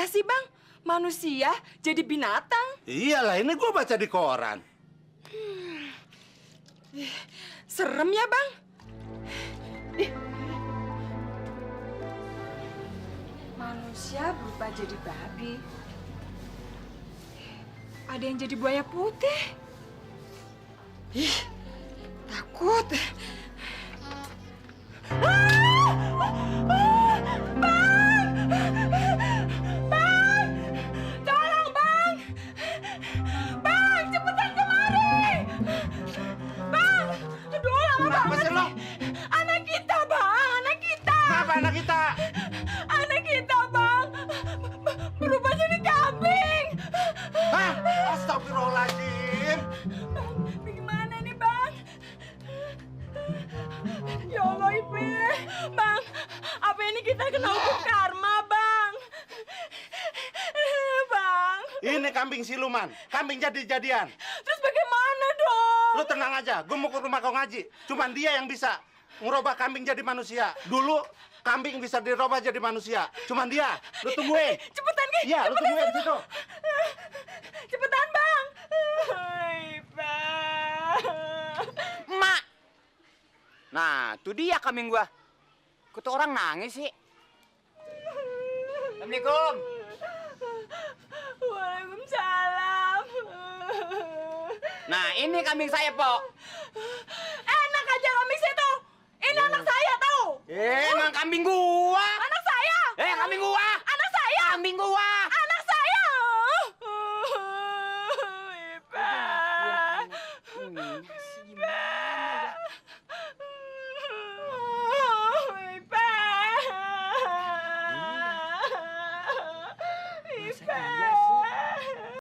bisa sih, Bang? Manusia jadi binatang? Iyalah, ini gue baca di koran. Serem ya, Bang? Manusia berubah jadi babi. Ada yang jadi buaya putih. Ih, takut. Bang! Tolong, Bang! Bang, cepetan kemari! Bang! Aduh, lama Kenapa banget. sih lo? Anak kita, Bang! Anak kita! Kenapa anak kita? Anak kita, Bang! Berubah jadi kambing! Hah? Astagfirullahaladzim. Bagaimana nih, Bang? Ya Allah, Ipe. Bang, apa ini kita kena hukum karma, Bang? Bang. Ini kambing siluman, kambing jadi-jadian. Terus bagaimana dong? Lu tenang aja, gue mau ke rumah kau ngaji. Cuman dia yang bisa ngerubah kambing jadi manusia. Dulu kambing bisa dirubah jadi manusia. Cuman dia. Lu tungguin. Cepetan, Ki. Iya, lu tungguin situ. Cepetan, Bang. Ipe. Emak. Nah, tuh dia kambing gua. Kok tuh orang nangis sih? Assalamualaikum. Waalaikumsalam. Nah, ini kambing saya, Pok. Enak aja kambing situ. Ini anak saya, tahu? Emang kambing gua. Anak saya. Kambing gua. Anak saya. Kambing gua. Anak saya. Ipa. Gimana ya? Ipa. Ipa.